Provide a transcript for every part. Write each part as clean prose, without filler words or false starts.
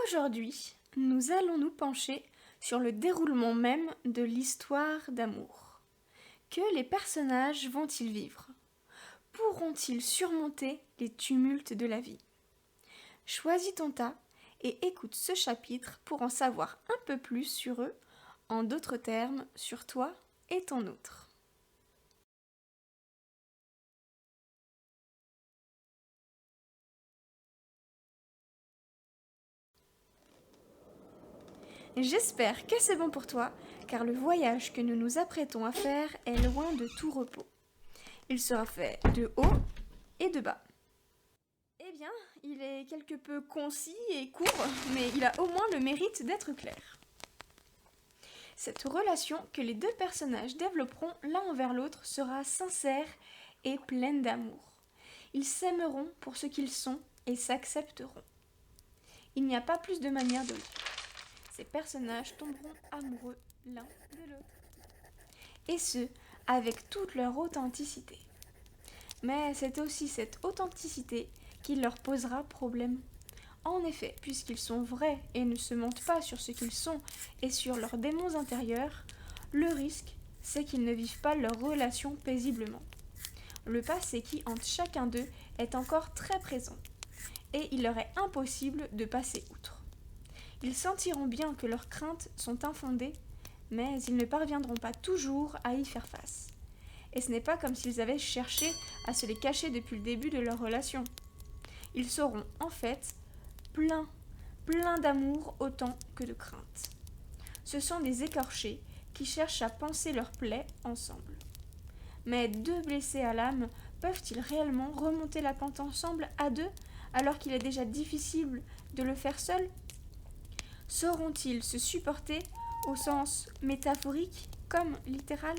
Aujourd'hui, nous allons nous pencher sur le déroulement même de l'histoire d'amour. Que les personnages vont-ils vivre? Pourront-ils surmonter les tumultes de la vie? Choisis ton tas et écoute ce chapitre pour en savoir un peu plus sur eux, en d'autres termes, sur toi et ton autre. J'espère que c'est bon pour toi, car le voyage que nous nous apprêtons à faire est loin de tout repos. Il sera fait de haut et de bas. Eh bien, il est quelque peu concis et court, mais il a au moins le mérite d'être clair. Cette relation que les deux personnages développeront l'un envers l'autre sera sincère et pleine d'amour. Ils s'aimeront pour ce qu'ils sont et s'accepteront. Il n'y a pas plus de manière de l'être. Ces personnages tomberont amoureux l'un de l'autre. Et ce, avec toute leur authenticité. Mais c'est aussi cette authenticité qui leur posera problème. En effet, puisqu'ils sont vrais et ne se mentent pas sur ce qu'ils sont et sur leurs démons intérieurs, le risque, c'est qu'ils ne vivent pas leur relation paisiblement. Le passé qui hante chacun d'eux est encore très présent, et il leur est impossible de passer outre. Ils sentiront bien que leurs craintes sont infondées, mais ils ne parviendront pas toujours à y faire face. Et ce n'est pas comme s'ils avaient cherché à se les cacher depuis le début de leur relation. Ils seront, en fait, plein d'amour autant que de crainte. Ce sont des écorchés qui cherchent à panser leurs plaies ensemble. Mais deux blessés à l'âme peuvent-ils réellement remonter la pente ensemble à deux, alors qu'il est déjà difficile de le faire seul? Sauront-ils se supporter au sens métaphorique comme littéral?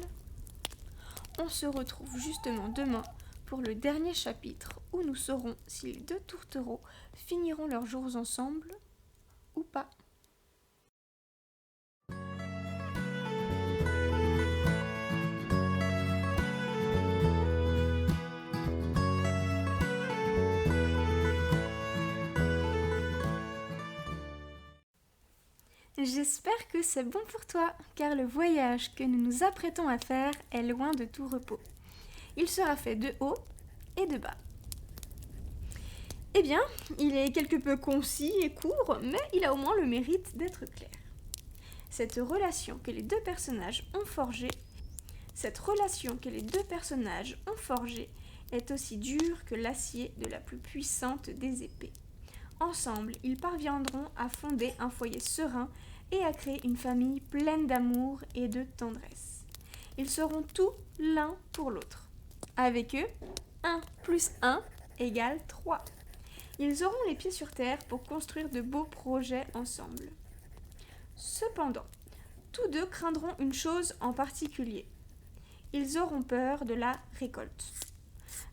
On se retrouve justement demain pour le dernier chapitre où nous saurons si les deux tourtereaux finiront leurs jours ensemble ou pas. J'espère que c'est bon pour toi, car le voyage que nous nous apprêtons à faire est loin de tout repos. Il sera fait de haut et de bas. Eh bien, il est quelque peu concis et court, mais il a au moins le mérite d'être clair. Cette relation que les deux personnages ont forgée est aussi dure que l'acier de la plus puissante des épées. Ensemble, ils parviendront à fonder un foyer serein et à créer une famille pleine d'amour et de tendresse. Ils seront tout l'un pour l'autre. Avec eux, 1 plus 1 égale 3. Ils auront les pieds sur terre pour construire de beaux projets ensemble. Cependant, tous deux craindront une chose en particulier. Ils auront peur de la récolte.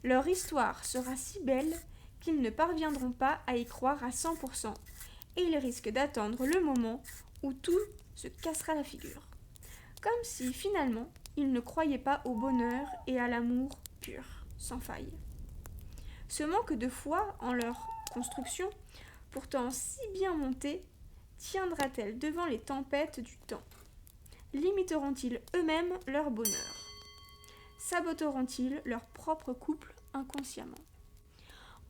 Leur histoire sera si belle qu'ils ne parviendront pas à y croire à 100%, et ils risquent d'attendre le moment où tout se cassera la figure. Comme si finalement ils ne croyaient pas au bonheur et à l'amour pur, sans faille. Ce manque de foi en leur construction, pourtant si bien montée, tiendra-t-elle devant les tempêtes du temps? Limiteront-ils eux-mêmes leur bonheur? Saboteront-ils leur propre couple inconsciemment?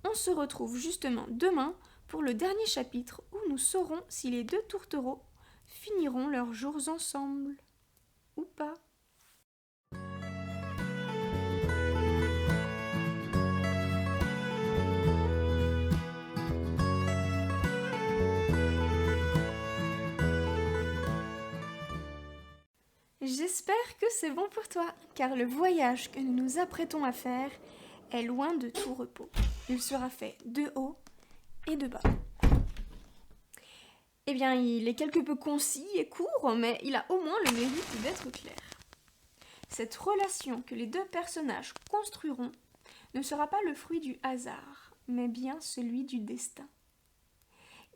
On se retrouve justement demain pour le dernier chapitre où nous saurons si les deux tourtereaux finiront leurs jours ensemble ou pas. J'espère que c'est bon pour toi, car le voyage que nous nous apprêtons à faire est loin de tout repos. Il sera fait de haut et de bas. Eh bien, il est quelque peu concis et court, mais il a au moins le mérite d'être clair. Cette relation que les deux personnages construiront ne sera pas le fruit du hasard, mais bien celui du destin.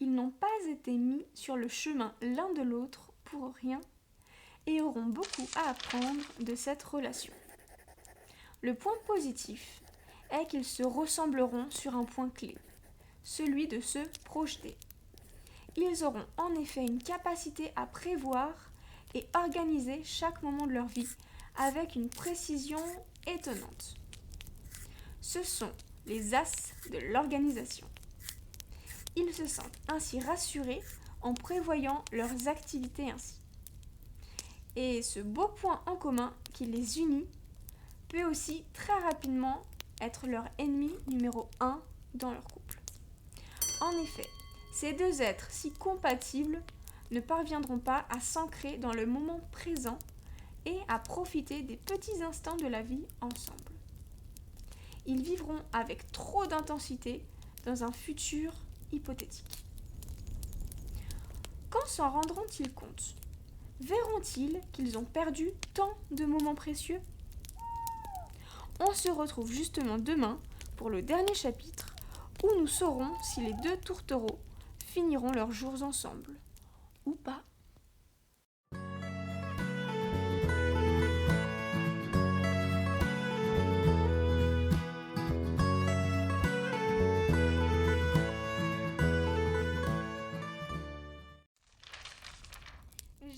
Ils n'ont pas été mis sur le chemin l'un de l'autre pour rien et auront beaucoup à apprendre de cette relation. Le point positif est qu'ils se ressembleront sur un point clé, celui de se projeter. Ils auront en effet une capacité à prévoir et organiser chaque moment de leur vie avec une précision étonnante. Ce sont les as de l'organisation. Ils se sentent ainsi rassurés en prévoyant leurs activités ainsi. Et ce beau point en commun qui les unit peut aussi très rapidement être leur ennemi numéro 1 dans leur couple. En effet, ces deux êtres si compatibles ne parviendront pas à s'ancrer dans le moment présent et à profiter des petits instants de la vie ensemble. Ils vivront avec trop d'intensité dans un futur hypothétique. Quand s'en rendront-ils compte ? Verront-ils qu'ils ont perdu tant de moments précieux ? On se retrouve justement demain pour le dernier chapitre où nous saurons si les deux tourtereaux finiront leurs jours ensemble ou pas.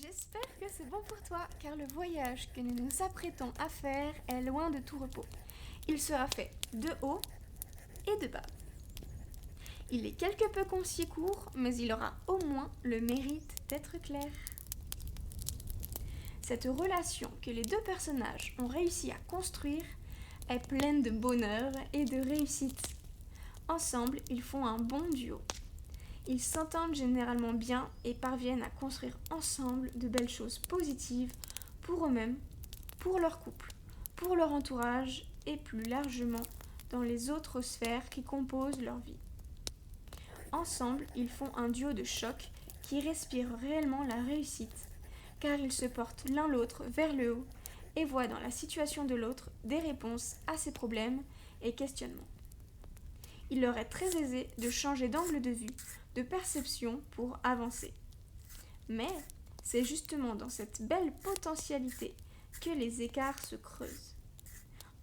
J'espère que c'est bon pour toi, car le voyage que nous nous apprêtons à faire est loin de tout repos. Il sera fait de haut et de bas. Il est quelque peu concis et court, mais il aura au moins le mérite d'être clair. Cette relation que les deux personnages ont réussi à construire est pleine de bonheur et de réussite. Ensemble, ils font un bon duo. Ils s'entendent généralement bien et parviennent à construire ensemble de belles choses positives pour eux-mêmes, pour leur couple, pour leur entourage et plus largement dans les autres sphères qui composent leur vie. Ensemble, ils font un duo de choc qui respire réellement la réussite, car ils se portent l'un l'autre vers le haut et voient dans la situation de l'autre des réponses à ses problèmes et questionnements. Il leur est très aisé de changer d'angle de vue, de perception pour avancer. Mais c'est justement dans cette belle potentialité que les écarts se creusent.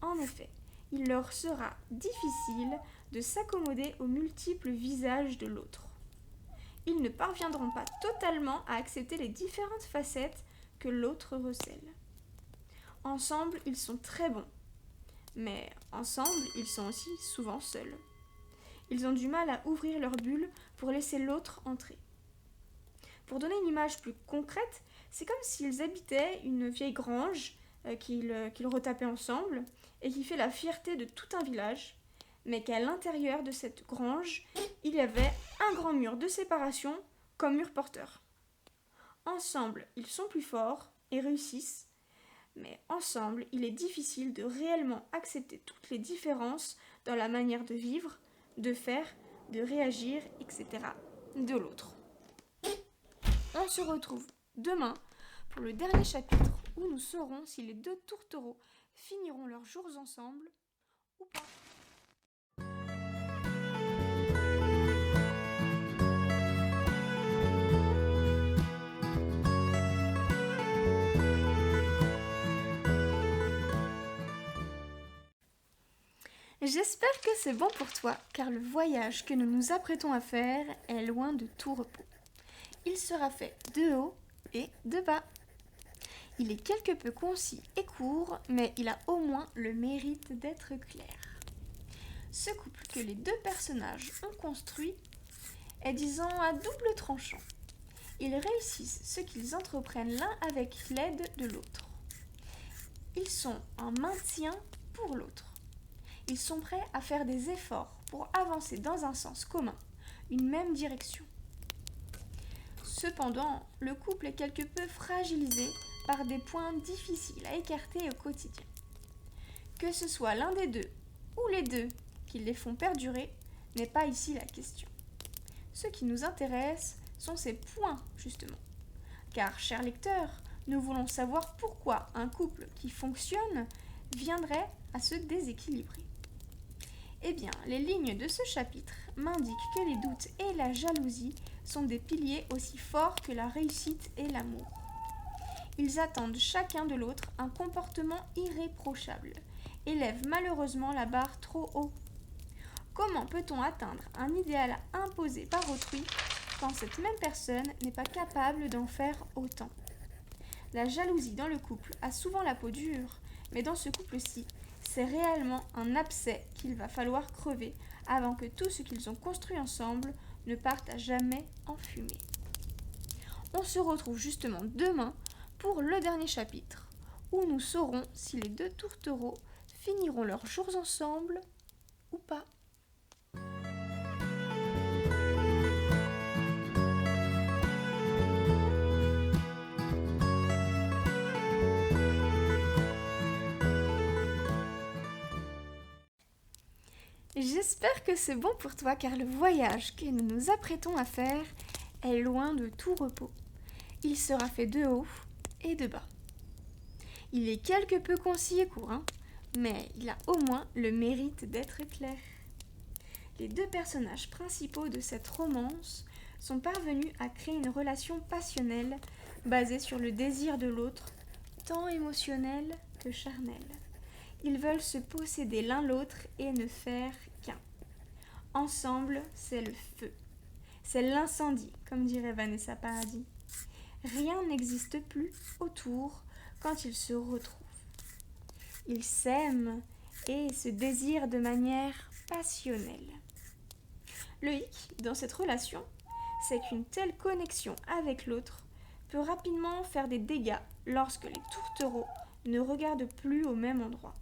En effet, il leur sera difficile de s'accommoder aux multiples visages de l'autre. Ils ne parviendront pas totalement à accepter les différentes facettes que l'autre recèle. Ensemble, ils sont très bons, mais ensemble, ils sont aussi souvent seuls. Ils ont du mal à ouvrir leur bulle pour laisser l'autre entrer. Pour donner une image plus concrète, c'est comme s'ils habitaient une vieille grange qu'ils retapaient ensemble et qui fait la fierté de tout un village, mais qu'à l'intérieur de cette grange, il y avait un grand mur de séparation comme mur porteur. Ensemble, ils sont plus forts et réussissent, mais ensemble, il est difficile de réellement accepter toutes les différences dans la manière de vivre, de faire, de réagir, etc. de l'autre. On se retrouve demain pour le dernier chapitre où nous saurons si les deux tourtereaux finiront leurs jours ensemble ou pas. J'espère que c'est bon pour toi, car le voyage que nous nous apprêtons à faire est loin de tout repos. Il sera fait de haut et de bas. Il est quelque peu concis et court, mais il a au moins le mérite d'être clair. Ce couple que les deux personnages ont construit est, disons, à double tranchant. Ils réussissent ce qu'ils entreprennent l'un avec l'aide de l'autre. Ils sont en maintien pour l'autre. Ils sont prêts à faire des efforts pour avancer dans un sens commun, une même direction. Cependant, le couple est quelque peu fragilisé par des points difficiles à écarter au quotidien. Que ce soit l'un des deux ou les deux qui les font perdurer n'est pas ici la question. Ce qui nous intéresse sont ces points, justement. Car, chers lecteurs, nous voulons savoir pourquoi un couple qui fonctionne viendrait à se déséquilibrer. Eh bien, les lignes de ce chapitre m'indiquent que les doutes et la jalousie sont des piliers aussi forts que la réussite et l'amour. Ils attendent chacun de l'autre un comportement irréprochable, élèvent malheureusement la barre trop haut. Comment peut-on atteindre un idéal imposé par autrui quand cette même personne n'est pas capable d'en faire autant. La jalousie dans le couple a souvent la peau dure, mais dans ce couple-ci, c'est réellement un abcès qu'il va falloir crever avant que tout ce qu'ils ont construit ensemble ne parte à jamais en fumée. On se retrouve justement demain pour le dernier chapitre, où nous saurons si les deux tourtereaux finiront leurs jours ensemble ou pas. J'espère que c'est bon pour toi car le voyage que nous nous apprêtons à faire est loin de tout repos. Il sera fait de haut et de bas. Il est quelque peu concis et court, mais il a au moins le mérite d'être clair. Les deux personnages principaux de cette romance sont parvenus à créer une relation passionnelle basée sur le désir de l'autre, tant émotionnel que charnel. Ils veulent se posséder l'un l'autre et ne faire qu'un. Ensemble, c'est le feu. C'est l'incendie, comme dirait Vanessa Paradis. Rien n'existe plus autour quand ils se retrouvent. Ils s'aiment et se désirent de manière passionnelle. Le hic dans cette relation, c'est qu'une telle connexion avec l'autre peut rapidement faire des dégâts lorsque les tourtereaux ne regardent plus au même endroit.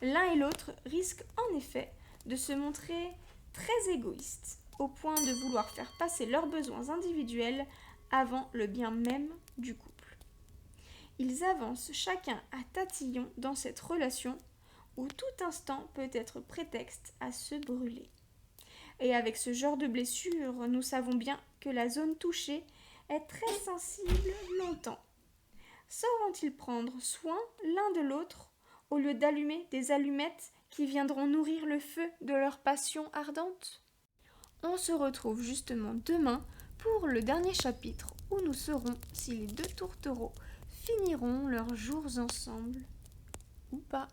L'un et l'autre risquent en effet de se montrer très égoïstes, au point de vouloir faire passer leurs besoins individuels avant le bien même du couple. Ils avancent chacun à tatillon dans cette relation où tout instant peut être prétexte à se brûler. Et avec ce genre de blessure, nous savons bien que la zone touchée est très sensible longtemps. Sauront-ils prendre soin l'un de l'autre au lieu d'allumer des allumettes qui viendront nourrir le feu de leur passion ardente? On se retrouve justement demain pour le dernier chapitre où nous saurons si les deux tourtereaux finiront leurs jours ensemble ou pas.